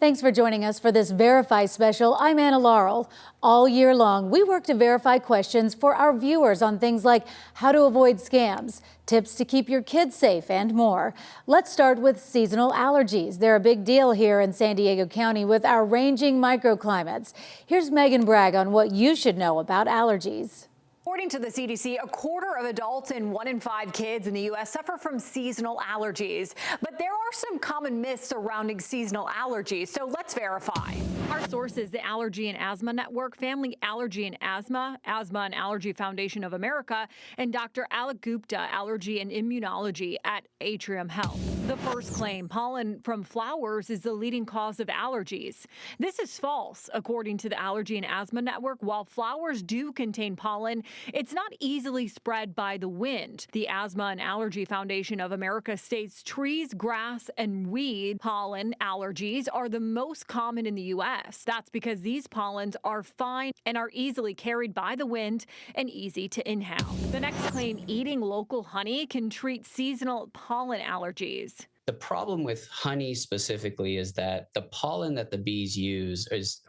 Thanks for joining us for this Verify special. I'm Anna Laurel. All year long, we work to verify questions for our viewers on things like how to avoid scams, tips to keep your kids safe, and more. Let's start with seasonal allergies. They're a big deal here in San Diego County with our ranging microclimates. Here's Megan Bragg on what you should know about allergies. According to the CDC, a quarter of adults and 1 in 5 kids in the U.S. suffer from seasonal allergies. But there are some common myths surrounding seasonal allergies, so let's verify. Our sources, the Allergy and Asthma Network, Family Allergy and Asthma, Asthma and Allergy Foundation of America, and Dr. Alec Gupta, Allergy and Immunology at Atrium Health. The first claim, pollen from flowers is the leading cause of allergies. This is false. According to the Allergy and Asthma Network, while flowers do contain pollen, it's not easily spread by the wind. The Asthma and Allergy Foundation of America states trees, grass, and weed pollen allergies are the most common in the U.S. That's because these pollens are fine and are easily carried by the wind and easy to inhale. The next claim, eating local honey can treat seasonal pollen allergies. The problem with honey specifically is that the pollen that the bees use is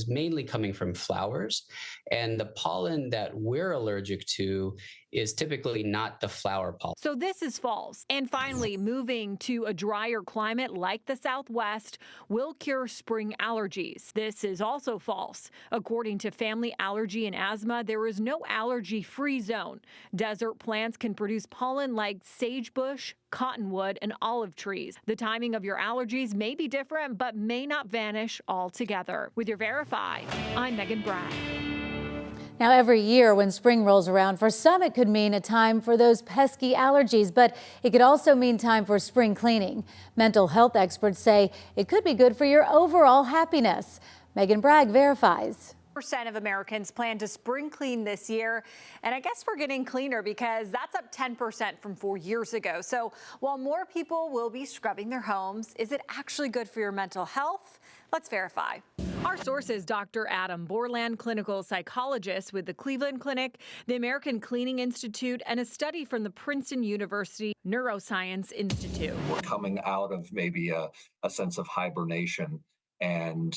mainly coming from flowers, and the pollen that we're allergic to is typically not the flower pollen. So this is false. And finally, moving to a drier climate like the Southwest will cure spring allergies. This is also false. According to Family Allergy and Asthma, there is no allergy-free zone. Desert plants can produce pollen like sagebush, cottonwood, and olive trees. The timing of your allergies may be different, but may not vanish altogether. With your Verify, I'm Megan Bragg. Now, every year when spring rolls around, for some it could mean a time for those pesky allergies, but it could also mean time for spring cleaning. Mental health experts say it could be good for your overall happiness. Megan Bragg verifies. Percent of Americans plan to spring clean this year, and I guess we're getting cleaner because that's up 10% from 4 years ago. So while more people will be scrubbing their homes, is it actually good for your mental health? Let's verify. Our sources, Dr. Adam Borland, clinical psychologist with the Cleveland Clinic, the American Cleaning Institute, and a study from the Princeton University Neuroscience Institute. We're coming out of maybe a sense of hibernation. And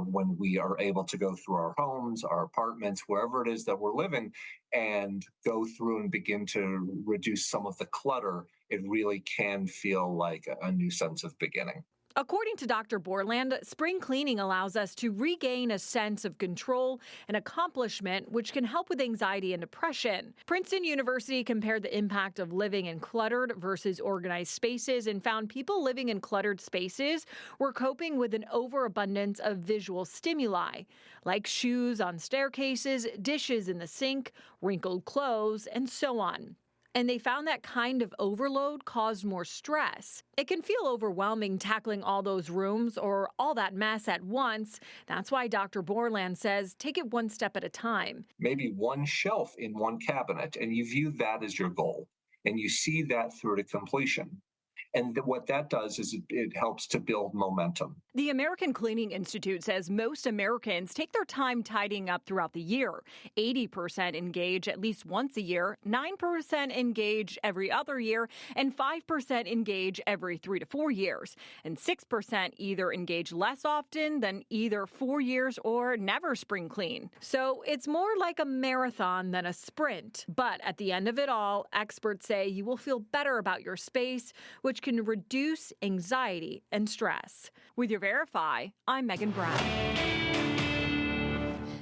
when we are able to go through our homes, our apartments, wherever it is that we're living, and go through and begin to reduce some of the clutter, it really can feel like a new sense of beginning. According to Dr. Borland, spring cleaning allows us to regain a sense of control and accomplishment, which can help with anxiety and depression. Princeton University compared the impact of living in cluttered versus organized spaces and found people living in cluttered spaces were coping with an overabundance of visual stimuli, like shoes on staircases, dishes in the sink, wrinkled clothes, and so on. And they found that kind of overload caused more stress. It can feel overwhelming tackling all those rooms or all that mess at once. That's why Dr. Borland says take it one step at a time. Maybe one shelf in one cabinet, and you view that as your goal, and you see that through to completion. And what that does is it helps to build momentum. The American Cleaning Institute says most Americans take their time tidying up throughout the year. 80% engage at least once a year, 9% engage every other year, and 5% engage every 3 to 4 years. And 6% either engage less often than either 4 years or never spring clean. So it's more like a marathon than a sprint. But at the end of it all, experts say you will feel better about your space, which can reduce anxiety and stress. With your Verify, I'm Megan Bragg.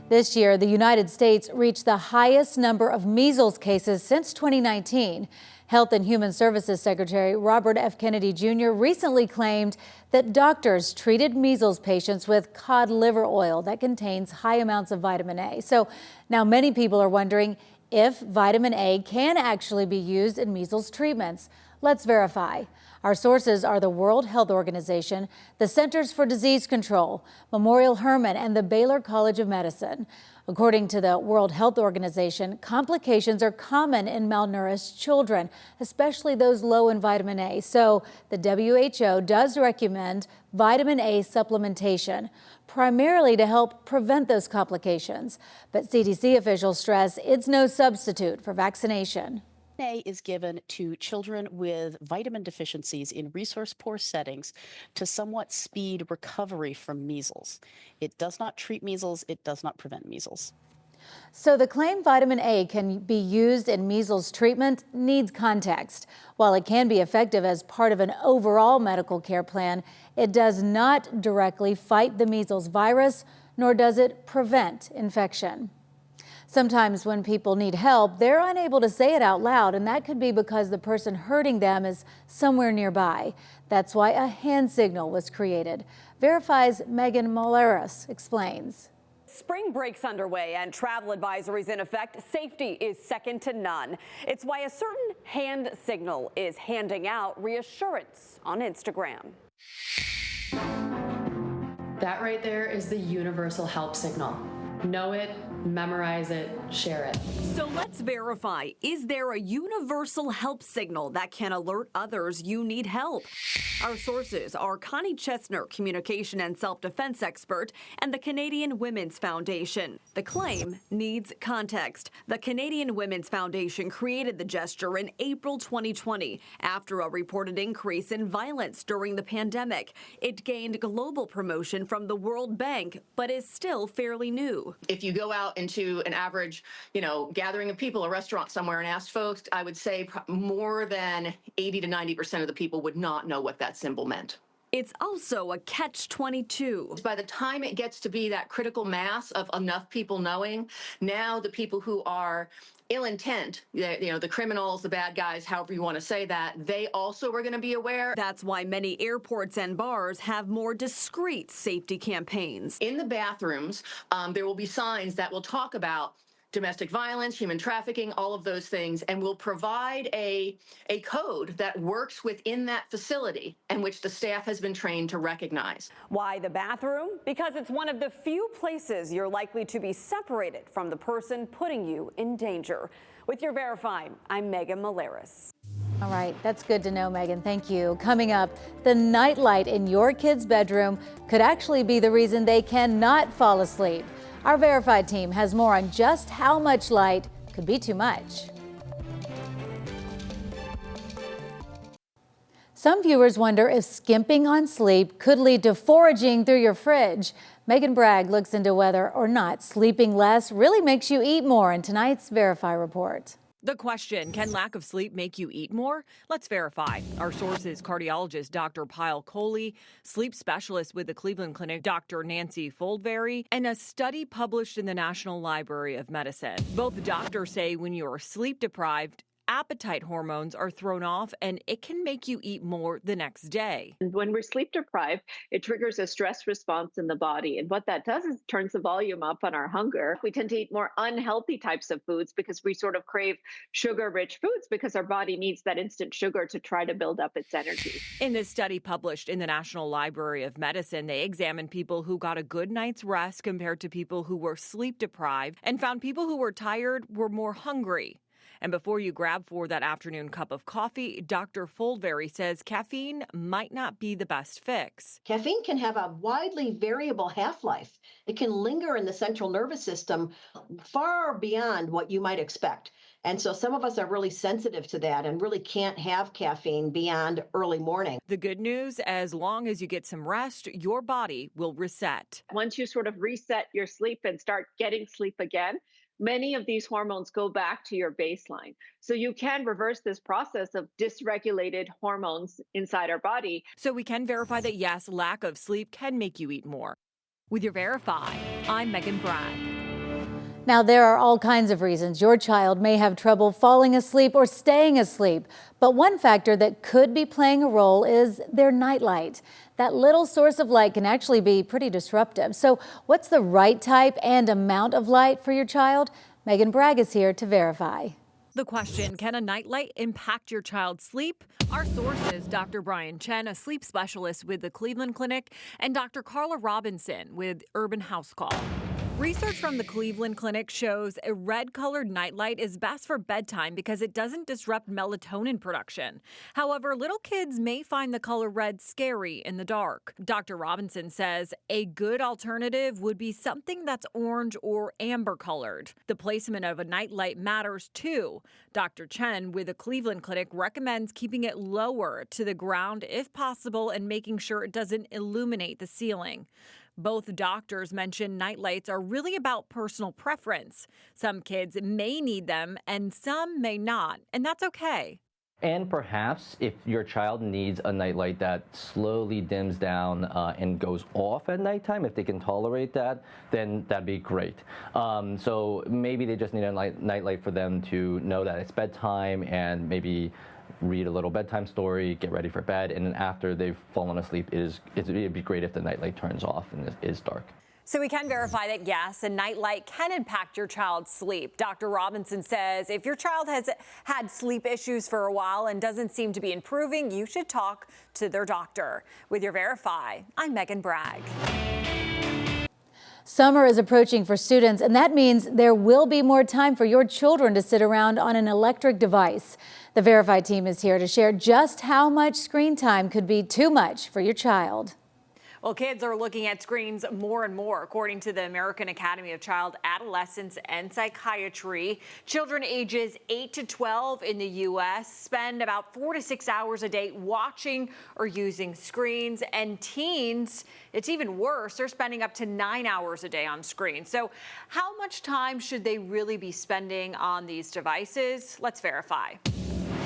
This year, the United States reached the highest number of measles cases since 2019. Health and Human Services Secretary Robert F. Kennedy Jr. recently claimed that doctors treated measles patients with cod liver oil that contains high amounts of vitamin A. So now many people are wondering if vitamin A can actually be used in measles treatments. Let's verify. Our sources are the World Health Organization, the Centers for Disease Control, Memorial Hermann, and the Baylor College of Medicine. According to the World Health Organization, complications are common in malnourished children, especially those low in vitamin A. So the WHO does recommend vitamin A supplementation, primarily to help prevent those complications. But CDC officials stress it's no substitute for vaccination. A is given to children with vitamin deficiencies in resource-poor settings to somewhat speed recovery from measles. It does not treat measles. It does not prevent measles. So the claim vitamin A can be used in measles treatment needs context. While it can be effective as part of an overall medical care plan, it does not directly fight the measles virus, nor does it prevent infection. Sometimes when people need help, they're unable to say it out loud, and that could be because the person hurting them is somewhere nearby. That's why a hand signal was created. Verify's Megan Moleris explains. Spring break's underway and travel advisories in effect. Safety is second to none. It's why a certain hand signal is handing out reassurance on Instagram. That right there is the universal help signal. Know it, memorize it, share it. So let's verify, is there a universal help signal that can alert others you need help? Our sources are Connie Chesner, communication and self-defense expert, and the Canadian Women's Foundation. The claim needs context. The Canadian Women's Foundation created the gesture in April 2020 after a reported increase in violence during the pandemic. It gained global promotion from the World Bank, but is still fairly new. If you go out into an average, gathering of people, a restaurant somewhere, and ask folks, I would say more than 80 to 90% of the people would not know what that symbol meant. It's also a catch-22. By the time it gets to be that critical mass of enough people knowing, now the people who are ill intent, the criminals, the bad guys, however you want to say that, they also are going to be aware. That's why many airports and bars have more discreet safety campaigns. In the bathrooms, there will be signs that will talk about domestic violence, human trafficking, all of those things, and will provide a code that works within that facility and which the staff has been trained to recognize. Why the bathroom? Because it's one of the few places you're likely to be separated from the person putting you in danger. With your Verify, I'm Megan Moleris. All right, that's good to know, Megan. Thank you. Coming up, the nightlight in your kid's bedroom could actually be the reason they cannot fall asleep. Our Verified team has more on just how much light could be too much. Some viewers wonder if skimping on sleep could lead to foraging through your fridge. Megan Bragg looks into whether or not sleeping less really makes you eat more in tonight's Verify report. The question, can lack of sleep make you eat more? Let's verify. Our source is cardiologist Dr. Pyle Coley, sleep specialist with the Cleveland Clinic, Dr. Nancy Foldberry, and a study published in the National Library of Medicine. Both doctors say when you're sleep deprived, appetite hormones are thrown off and it can make you eat more the next day. When we're sleep deprived, it triggers a stress response in the body. And what that does is turns the volume up on our hunger. We tend to eat more unhealthy types of foods because we sort of crave sugar-rich foods because our body needs that instant sugar to try to build up its energy. In this study published in the National Library of Medicine, they examined people who got a good night's rest compared to people who were sleep deprived and found people who were tired were more hungry. And before you grab for that afternoon cup of coffee, Dr. Foldberry says caffeine might not be the best fix. Caffeine can have a widely variable half-life. It can linger in the central nervous system far beyond what you might expect. And so some of us are really sensitive to that and really can't have caffeine beyond early morning. The good news, as long as you get some rest, your body will reset. Once you sort of reset your sleep and start getting sleep again, many of these hormones go back to your baseline. So you can reverse this process of dysregulated hormones inside our body. So we can verify that, yes, lack of sleep can make you eat more. With your Verify, I'm Megan Bragg. Now, there are all kinds of reasons your child may have trouble falling asleep or staying asleep. But one factor that could be playing a role is their nightlight. That little source of light can actually be pretty disruptive. So what's the right type and amount of light for your child? Megan Bragg is here to verify. The question, can a nightlight impact your child's sleep? Our sources, Dr. Brian Chen, a sleep specialist with the Cleveland Clinic, and Dr. Carla Robinson with Urban House Call. Research from the Cleveland Clinic shows a red-colored nightlight is best for bedtime because it doesn't disrupt melatonin production. However, little kids may find the color red scary in the dark. Dr. Robinson says a good alternative would be something that's orange or amber colored. The placement of a nightlight matters too. Dr. Chen with the Cleveland Clinic recommends keeping it lower to the ground if possible and making sure it doesn't illuminate the ceiling. Both doctors mention nightlights are really about personal preference. Some kids may need them and some may not, and that's okay. And perhaps if your child needs a nightlight that slowly dims down and goes off at nighttime, if they can tolerate that, then that'd be great. So maybe they just need a nightlight for them to know that it's bedtime and maybe read a little bedtime story, get ready for bed, and then after they've fallen asleep, it'd be great if the nightlight turns off and it is dark. So we can verify that, yes, a nightlight can impact your child's sleep. Dr. Robinson says if your child has had sleep issues for a while and doesn't seem to be improving, you should talk to their doctor. With your Verify, I'm Megan Bragg. Summer is approaching for students, and that means there will be more time for your children to sit around on an electric device. The Verify team is here to share just how much screen time could be too much for your child. Well, kids are looking at screens more and more, according to the American Academy of Child, Adolescence and Psychiatry. Children ages 8 to 12 in the U.S. spend about 4 to 6 hours a day watching or using screens. And teens, it's even worse. They're spending up to 9 hours a day on screens. So how much time should they really be spending on these devices? Let's verify.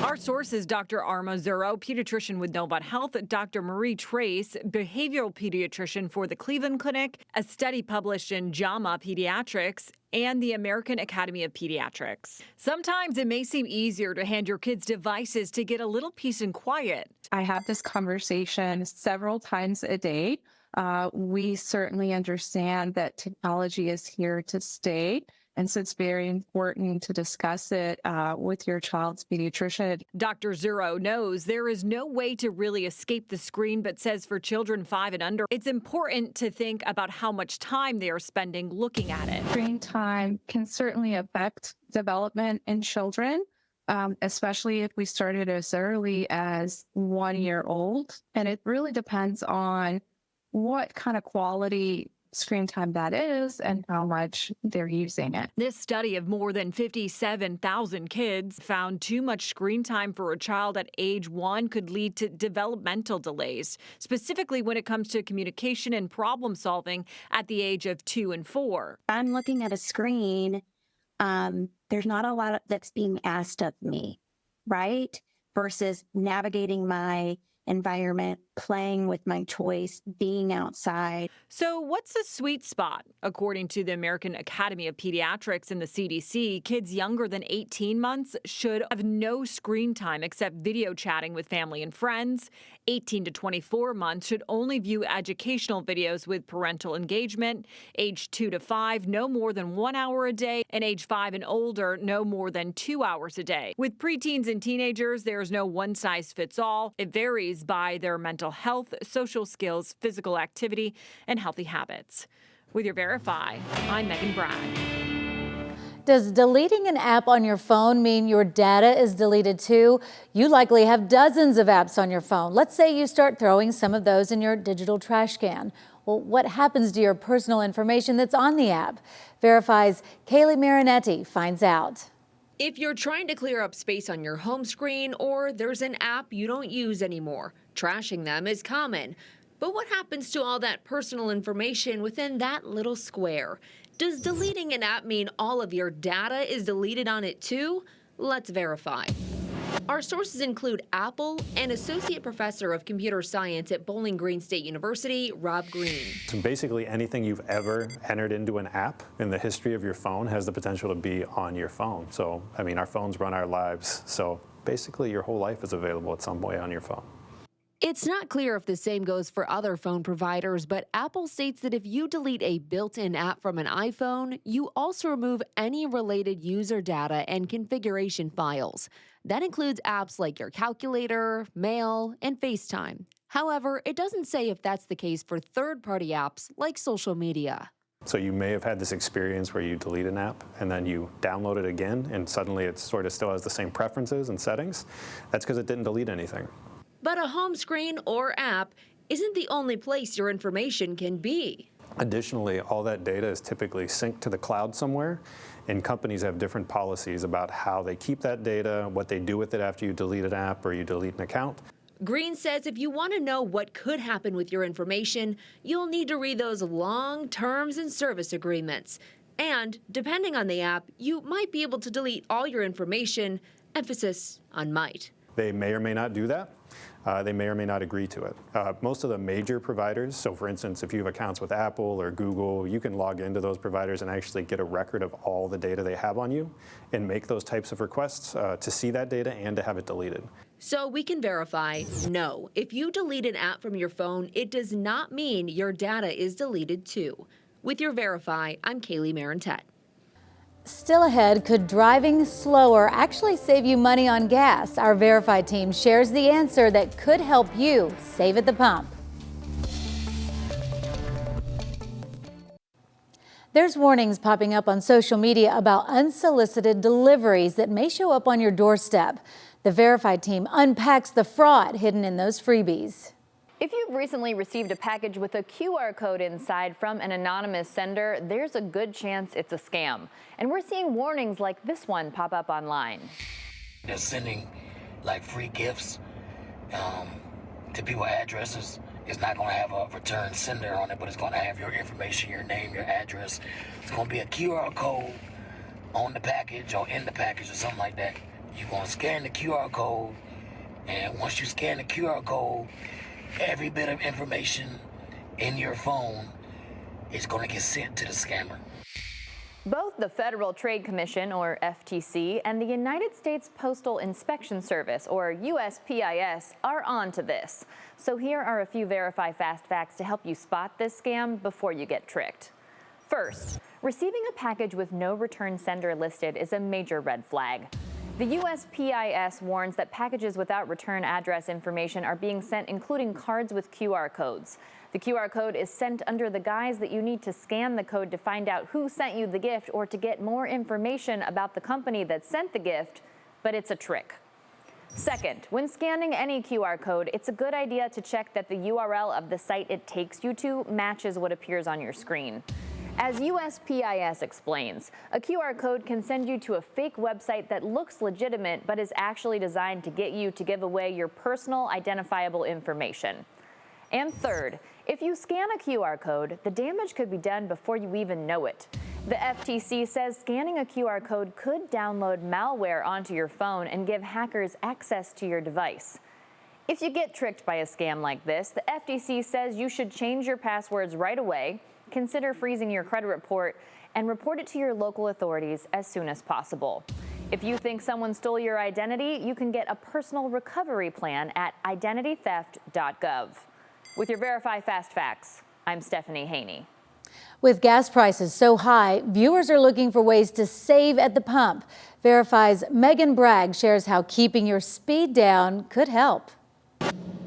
Our source is Dr. Arma Zuro, pediatrician with Novant Health, Dr. Marie Trace, behavioral pediatrician for the Cleveland Clinic, a study published in JAMA Pediatrics, and the American Academy of Pediatrics. Sometimes it may seem easier to hand your kids devices to get a little peace and quiet. I have this conversation several times a day. We certainly understand that technology is here to stay. And so it's very important to discuss it with your child's pediatrician. Dr. Zuro knows there is no way to really escape the screen, but says for children 5 and under, it's important to think about how much time they are spending looking at it. Screen time can certainly affect development in children, especially if we started as early as 1 year old. And it really depends on what kind of quality screen time that is and how much they're using it. This study of more than 57,000 kids found too much screen time for a child at age 1 could lead to developmental delays, specifically when it comes to communication and problem solving at the age of 2 and 4. I'm looking at a screen. There's not a lot that's being asked of me, right? Versus navigating my environment, playing with my toys, being outside. So what's the sweet spot? According to the American Academy of Pediatrics and the CDC, kids younger than 18 months should have no screen time except video chatting with family and friends. 18 to 24 months should only view educational videos with parental engagement. Age 2 to 5, no more than 1 hour a day. And age 5 and older, no more than 2 hours a day. With preteens and teenagers, there's no one size fits all. It varies by their mental health, social skills, physical activity, and healthy habits. With your Verify, I'm Megan Bragg. Does deleting an app on your phone mean your data is deleted too? You likely have dozens of apps on your phone. Let's say you start throwing some of those in your digital trash can. Well, what happens to your personal information that's on the app? Verify's Kaylee Marinetti finds out. If you're trying to clear up space on your home screen or there's an app you don't use anymore, trashing them is common. But what happens to all that personal information within that little square? Does deleting an app mean all of your data is deleted on it too? Let's verify. Our sources include Apple and Associate Professor of Computer Science at Bowling Green State University, Rob Green. So basically anything you've ever entered into an app in the history of your phone has the potential to be on your phone. So, I mean, our phones run our lives. So basically your whole life is available at some way on your phone. It's not clear if the same goes for other phone providers, but Apple states that if you delete a built-in app from an iPhone, you also remove any related user data and configuration files. That includes apps like your calculator, mail, and FaceTime. However, it doesn't say if that's the case for third-party apps like social media. So you may have had this experience where you delete an app and then you download it again and suddenly it sort of still has the same preferences and settings. That's because it didn't delete anything. But a home screen or app isn't the only place your information can be. Additionally, all that data is typically synced to the cloud somewhere, and companies have different policies about how they keep that data, what they do with it after you delete an app or you delete an account. Green says if you want to know what could happen with your information, you'll need to read those long terms and service agreements. And depending on the app, you might be able to delete all your information, emphasis on might. They may or may not do that. They may or may not agree to it. Most of the major providers, so for instance, if you have accounts with Apple or Google, you can log into those providers and actually get a record of all the data they have on you and make those types of requests to see that data and to have it deleted. So we can verify, no, if you delete an app from your phone, it does not mean your data is deleted too. With your Verify, I'm Kaylee Marentet. Still ahead, could driving slower actually save you money on gas? Our Verify team shares the answer that could help you save at the pump. There's warnings popping up on social media about unsolicited deliveries that may show up on your doorstep. The Verify team unpacks the fraud hidden in those freebies. If you've recently received a package with a QR code inside from an anonymous sender, there's a good chance it's a scam. And we're seeing warnings like this one pop up online. They're sending like free gifts to people's addresses. It's not going to have a return sender on it, but it's going to have your information, your name, your address. It's going to be a QR code on the package or in the package or something like that. You're going to scan the QR code, and once you scan the QR code, every bit of information in your phone is going to get sent to the scammer. Both the Federal Trade Commission, or FTC, and the United States Postal Inspection Service, or USPIS, are on to this. So here are a few Verify Fast Facts to help you spot this scam before you get tricked. First, receiving a package with no return sender listed is a major red flag. The USPIS warns that packages without return address information are being sent, including cards with QR codes. The QR code is sent under the guise that you need to scan the code to find out who sent you the gift or to get more information about the company that sent the gift, but it's a trick. Second, when scanning any QR code, it's a good idea to check that the URL of the site it takes you to matches what appears on your screen. As USPIS explains, a QR code can send you to a fake website that looks legitimate but is actually designed to get you to give away your personal identifiable information. And third, if you scan a QR code, the damage could be done before you even know it. The FTC says scanning a QR code could download malware onto your phone and give hackers access to your device. If you get tricked by a scam like this, the FTC says you should change your passwords right away, consider freezing your credit report, and report it to your local authorities as soon as possible. If you think someone stole your identity, you can get a personal recovery plan at identitytheft.gov. With your Verify Fast Facts, I'm Stephanie Haney. With gas prices so high, viewers are looking for ways to save at the pump. Verify's Megan Bragg shares how keeping your speed down could help.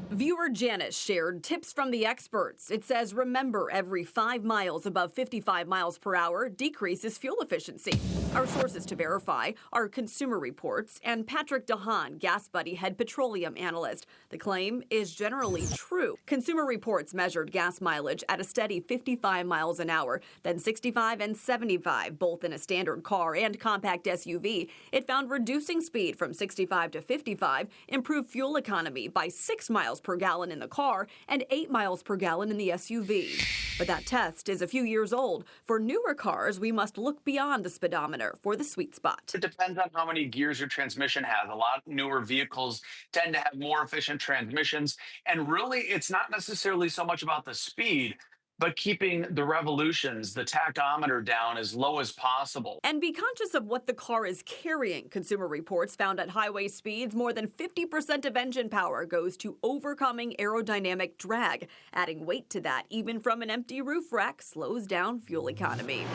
Viewer Janice shared tips from the experts. It says, remember, every 5 miles above 55 miles per hour decreases fuel efficiency. Our sources to Verify are Consumer Reports and Patrick DeHaan, Gas Buddy head petroleum analyst. The claim is generally true. Consumer Reports measured gas mileage at a steady 55 miles an hour, then 65 and 75, both in a standard car and compact SUV. It found reducing speed from 65 to 55 improved fuel economy by 6 miles per gallon in the car and 8 miles per gallon in the SUV. But that test is a few years old. For newer cars, we must look beyond the speedometer for the sweet spot. It depends on how many gears your transmission has. A lot of newer vehicles tend to have more efficient transmissions. And really, it's not necessarily so much about the speed, but keeping the revolutions, the tachometer down as low as possible. And be conscious of what the car is carrying. Consumer Reports found at highway speeds, more than 50% of engine power goes to overcoming aerodynamic drag. Adding weight to that, even from an empty roof rack, slows down fuel economy.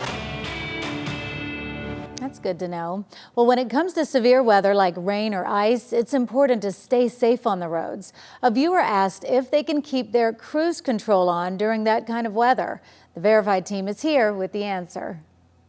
That's good to know. Well, when it comes to severe weather like rain or ice, it's important to stay safe on the roads. A viewer asked if they can keep their cruise control on during that kind of weather. The Verified team is here with the answer.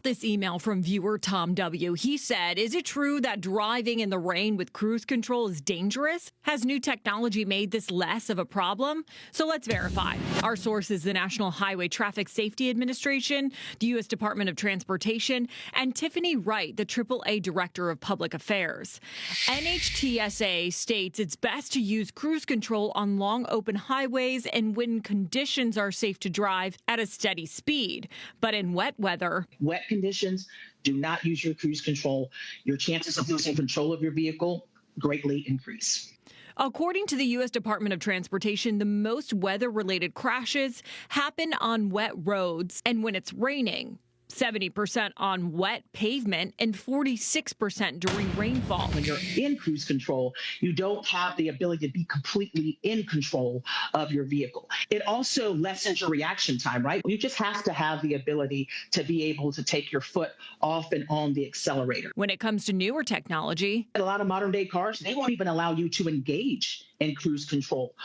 This email from viewer Tom W. He said, is it true that driving in the rain with cruise control is dangerous? Has new technology made this less of a problem? So let's verify. Our source is the National Highway Traffic Safety Administration, the U.S. Department of Transportation, and Tiffany Wright, the AAA Director of Public Affairs. NHTSA states it's best to use cruise control on long open highways and when conditions are safe to drive at a steady speed. But in wet weather, conditions, do not use your cruise control. Your chances of losing control of your vehicle greatly increase. According to the U.S. Department of Transportation, the most weather-related crashes happen on wet roads and when it's raining. 70% on wet pavement and 46% during rainfall. When you're in cruise control, you don't have the ability to be completely in control of your vehicle. It also lessens your reaction time, right? You just have to have the ability to be able to take your foot off and on the accelerator. When it comes to newer technology, a lot of modern day cars, they won't even allow you to engage in cruise control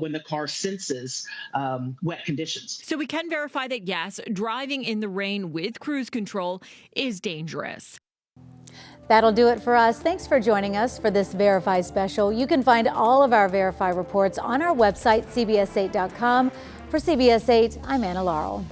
when the car senses wet conditions. So we can verify that, yes, driving in the rain with cruise control is dangerous. That'll do it for us. Thanks for joining us for this Verify special. You can find all of our Verify reports on our website, cbs8.com. For CBS 8, I'm Anna Laurel.